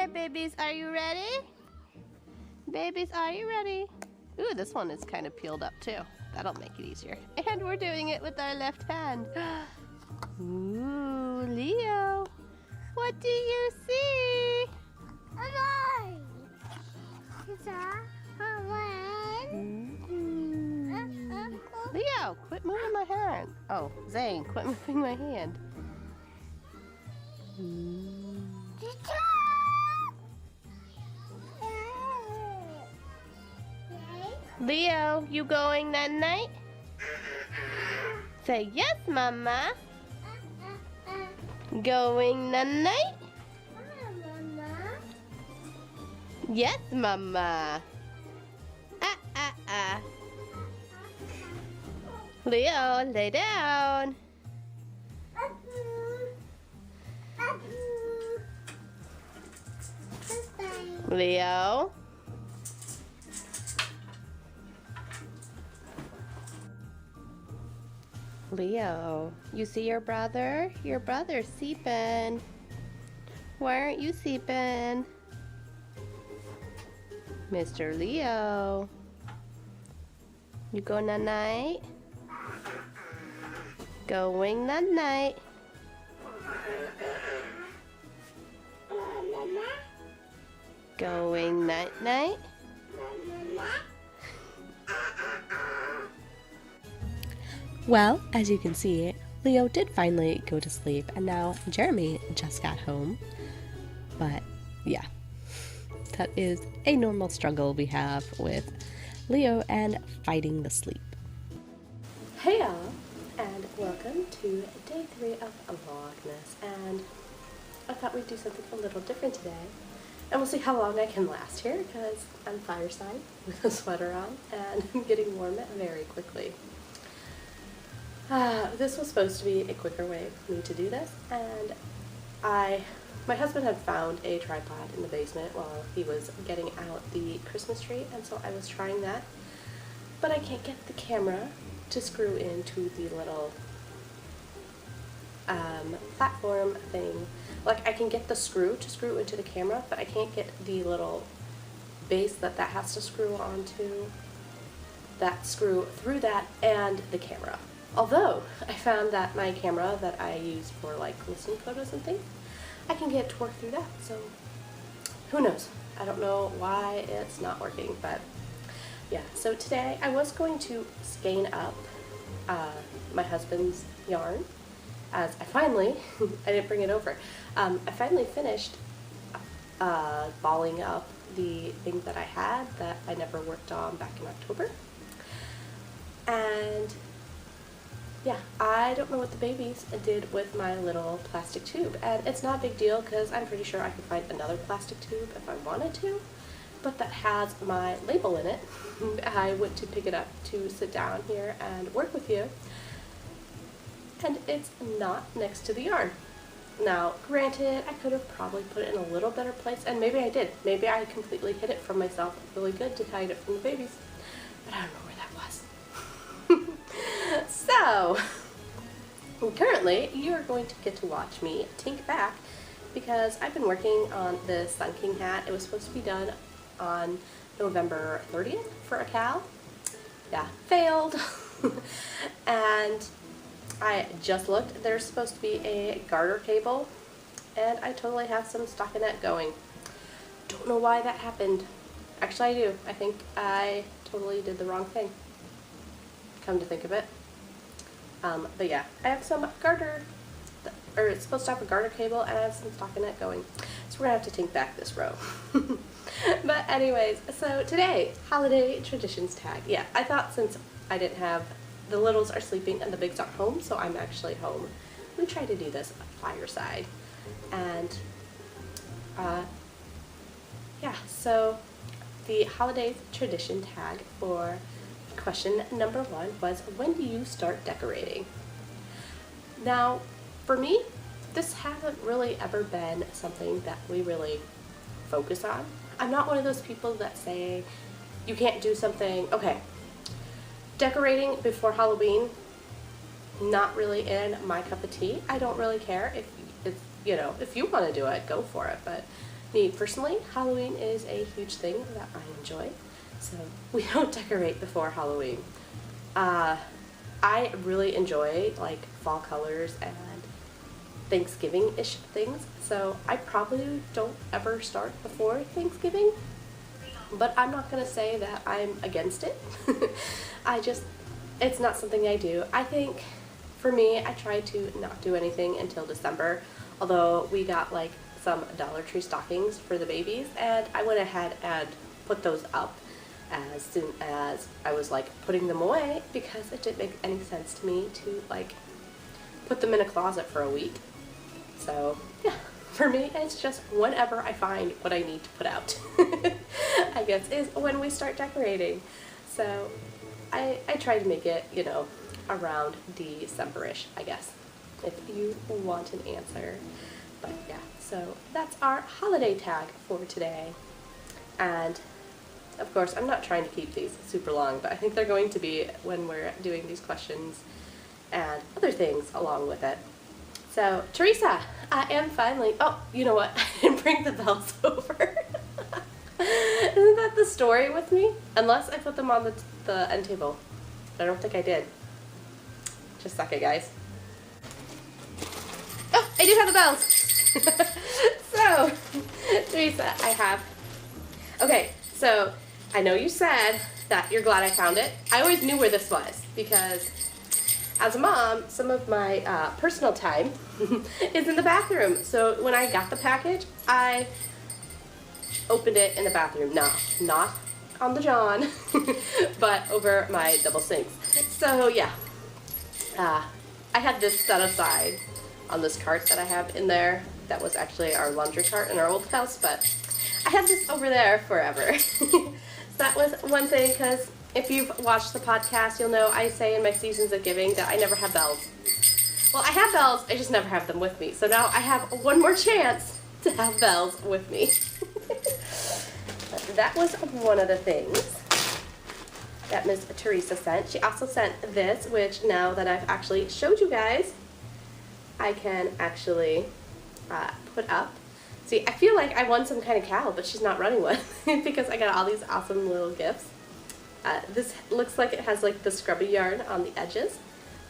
Okay, babies, are you ready? Babies, are you ready? Ooh, this one is kind of peeled up too. That'll make it easier. And we're doing it with our left hand. Ooh, Leo, what do you see? Leo, quit moving my hand. Oh, Zane, quit moving my hand. Leo, you going that night? Say yes, Mama. Going that night? Yes, Mama. Leo, lay down. Leo. Leo, you see your brother? Your brother's sleeping. Why aren't you sleeping? Mr. Leo. You going that night? Going that night. Going night night. Well, as you can see, Leo did finally go to sleep, and now Jeremy just got home. But yeah, that is a normal struggle we have with Leo and fighting the sleep. Hey y'all, and welcome to day 3 of Vlogmas, and I thought we'd do something a little different today. And we'll see how long I can last here, because I'm fireside with a sweater on, and I'm getting warm very quickly. This was supposed to be a quicker way for me to do this, and my husband had found a tripod in the basement while he was getting out the Christmas tree, and so I was trying that, but I can't get the camera to screw into the little platform thing. Like, I can get the screw to screw into the camera, but I can't get the little base that has to screw onto, that screw through that and the camera. Although, I found that my camera that I use for like listing photos and things, I can get it to work through that, so who knows? I don't know why it's not working, but yeah. So today I was going to skein up my husband's yarn, as I finally, I didn't bring it over, I finally finished balling up the thing that I had that I never worked on back in October. And yeah, I don't know what the babies did with my little plastic tube, and it's not a big deal because I'm pretty sure I could find another plastic tube if I wanted to, but that has my label in it. I went to pick it up to sit down here and work with you, and it's not next to the yarn. Now, granted, I could have probably put it in a little better place, and maybe I did. Maybe I completely hid it from myself really good to hide it from the babies, but I don't know where that was. So, currently, you're going to get to watch me tink back, because I've been working on this Sun King hat. It was supposed to be done on November 30th for a cow. Yeah, failed. And I just looked, there's supposed to be a garter cable, and I totally have some stockinette going. Don't know why that happened. Actually, I do. I think I totally did the wrong thing, come to think of it. But yeah, I have some garter, or it's supposed to have a garter cable, and I have some stockinette going. So we're gonna have to take back this row. But anyways, so today, holiday traditions tag. Yeah, I thought since I didn't have, the littles are sleeping and the bigs aren't home, so I'm actually home. We try to do this fireside. And yeah, so the holiday tradition tag for question number 1 was, when do you start decorating? Now, for me, this hasn't really ever been something that we really focus on. I'm not one of those people that say you can't do something. Okay, decorating before Halloween, not really in my cup of tea. I don't really care if it's, you know, if you want to do it, go for it, but me personally, Halloween is a huge thing that I enjoy, so we don't decorate before Halloween. I really enjoy like fall colors and Thanksgiving-ish things, so I probably don't ever start before Thanksgiving, but I'm not gonna say that I'm against it. It's not something I do. I think for me, I try to not do anything until December, although we got like some Dollar Tree stockings for the babies, and I went ahead and put those up as soon as I was like putting them away, because it didn't make any sense to me to like put them in a closet for a week. So yeah, for me it's just whenever I find what I need to put out, I guess, is when we start decorating. So I try to make it, you know, around December-ish, I guess, if you want an answer. But yeah, so that's our holiday tag for today. And of course, I'm not trying to keep these super long, but I think they're going to be when we're doing these questions and other things along with it. So, Teresa, I am finally, oh, you know what, I didn't bring the bells over. Isn't that the story with me? Unless I put them on the end table. I don't think I did. Just a second, guys. Oh, I do have the bells. So, Teresa, I have, okay, so I know you said that you're glad I found it. I always knew where this was, because as a mom, some of my personal time is in the bathroom. So when I got the package, I opened it in the bathroom. No, not on the John, but over my double sinks. So yeah, I had this set aside on this cart that I have in there. That was actually our laundry cart in our old house, but I had this over there forever. So that was one thing, because if you've watched the podcast, you'll know I say in my Seasons of Giving that I never have bells. Well, I have bells, I just never have them with me. So now I have one more chance to have bells with me. But that was one of the things that Miss Teresa sent. She also sent this, which now that I've actually showed you guys, I can actually put up. See, I feel like I won some kind of cow, but she's not running one because I got all these awesome little gifts. This looks like it has like the scrubby yarn on the edges,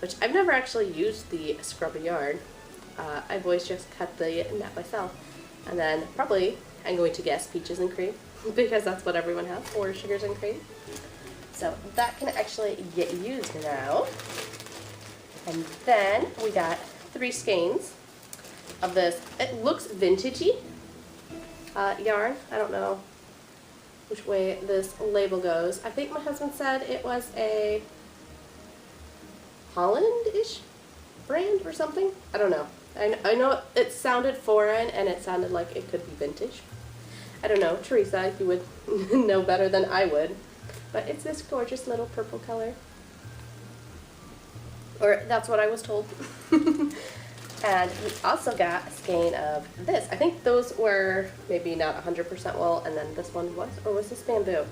which I've never actually used the scrubby yarn. I've always just cut the net myself. And then probably I'm going to guess peaches and cream because that's what everyone has, or sugars and cream. So that can actually get used now. And then we got 3 skeins of this. It looks vintagey yarn. I don't know which way this label goes. I think my husband said it was a Holland-ish brand or something. I don't know. I know it sounded foreign and it sounded like it could be vintage. I don't know, Teresa, if you would know better than I would. But it's this gorgeous little purple color. Or that's what I was told. And we also got a skein of this. I think those were maybe not 100% wool, and then this one was, or was this bamboo?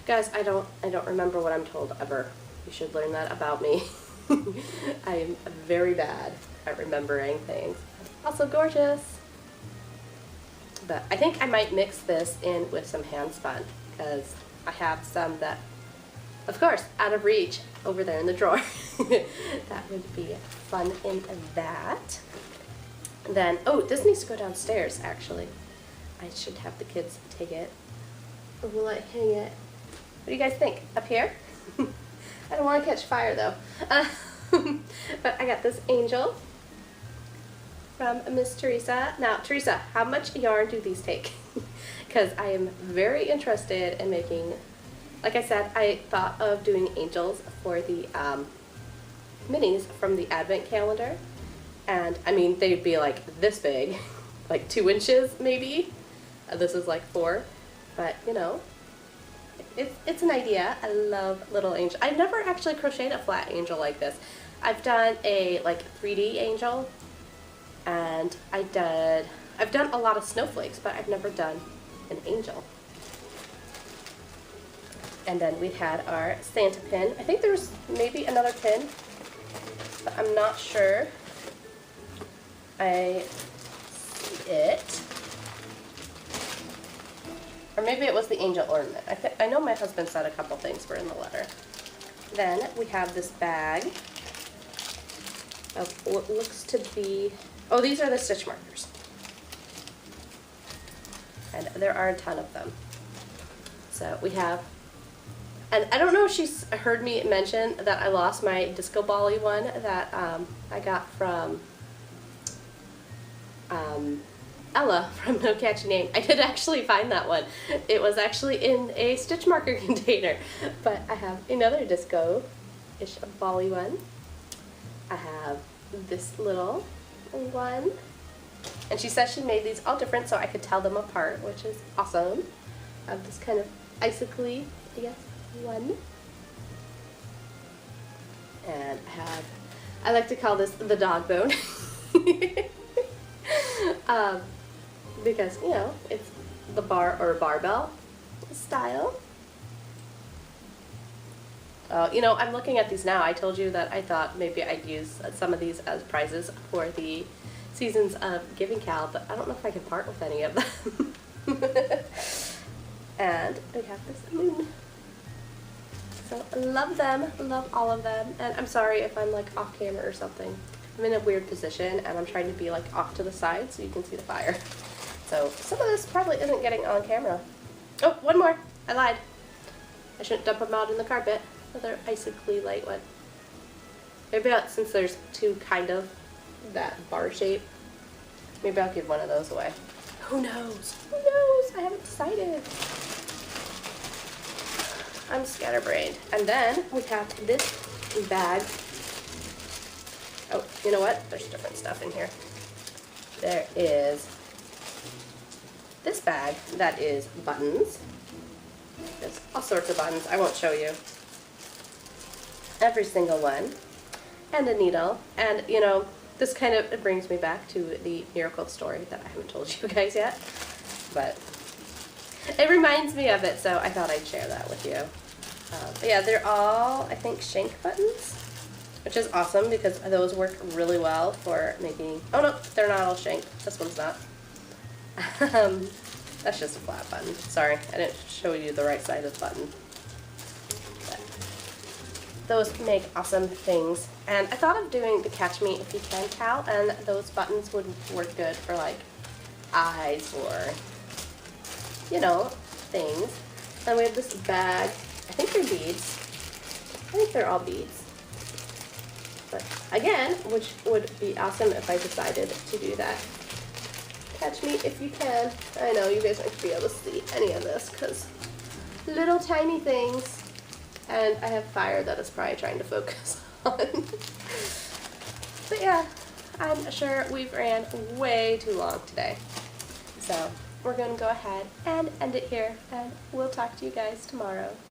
Guys, I don't remember what I'm told ever. You should learn that about me. I am very bad at remembering things. Also gorgeous. But I think I might mix this in with some hand spun, because I have some that, of course, out of reach over there in the drawer. That would be fun in that. And then, oh, this needs to go downstairs, actually. I should have the kids take it. Or will I hang it? What do you guys think? Up here? I don't want to catch fire, though. But I got this angel from Miss Teresa. Now, Teresa, how much yarn do these take? Because I am very interested in making, like I said, I thought of doing angels for the minis from the advent calendar. And I mean, they'd be like this big, like 2 inches maybe. This is like 4, but you know, it's an idea. I love little angels. I've never actually crocheted a flat angel like this. I've done a like 3D angel, and I've done a lot of snowflakes, but I've never done an angel. And then we had our Santa pin. I think there's maybe another pin, but I'm not sure. I see it. Or maybe it was the angel ornament. I know my husband said a couple things were in the letter. Then we have this bag of what looks to be, oh, these are the stitch markers. And there are a ton of them. So we have, and I don't know if she's heard me mention that I lost my disco ball-y one that I got from Ella from No Catchy Name. I did actually find that one. It was actually in a stitch marker container. But I have another disco-ish ball-y one. I have this little one. And she says she made these all different so I could tell them apart, which is awesome. I have this kind of icicly, I guess, one. And I like to call this the dog bone. Because, you know, it's the bar or barbell style. You know, I'm looking at these now. I told you that I thought maybe I'd use some of these as prizes for the Seasons of Giving Cal, but I don't know if I can part with any of them. And we have this moon. So love them, love all of them. And I'm sorry if I'm like off camera or something. I'm in a weird position and I'm trying to be like off to the side so you can see the fire. So some of this probably isn't getting on camera. Oh, one more. I lied. I shouldn't dump them out in the carpet. Another icically light one. Maybe since there's two kind of that bar shape, maybe I'll give one of those away. Who knows? Who knows? I haven't decided. I'm scatterbrained. And then we have this bag. Oh, you know what? There's different stuff in here. There is this bag that is buttons. There's all sorts of buttons. I won't show you every single one. And a needle. And, you know, this kind of it brings me back to the miracle story that I haven't told you guys yet. But it reminds me of it, so I thought I'd share that with you. But yeah, they're all, I think, shank buttons, which is awesome because those work really well for making, oh no, they're not all shank. This one's not. That's just a flat button. Sorry, I didn't show you the right side of the button. But those make awesome things. And I thought of doing the Catch Me If You Can Cal, and those buttons would work good for like eyes or, you know, things. And we have this bag. I think they're beads. I think they're all beads. But again, which would be awesome if I decided to do that. Catch me if you can. I know you guys aren't going to be able to see any of this because little tiny things. And I have fire that is probably trying to focus on. But yeah, I'm sure we've ran way too long today. So we're going to go ahead and end it here, and we'll talk to you guys tomorrow.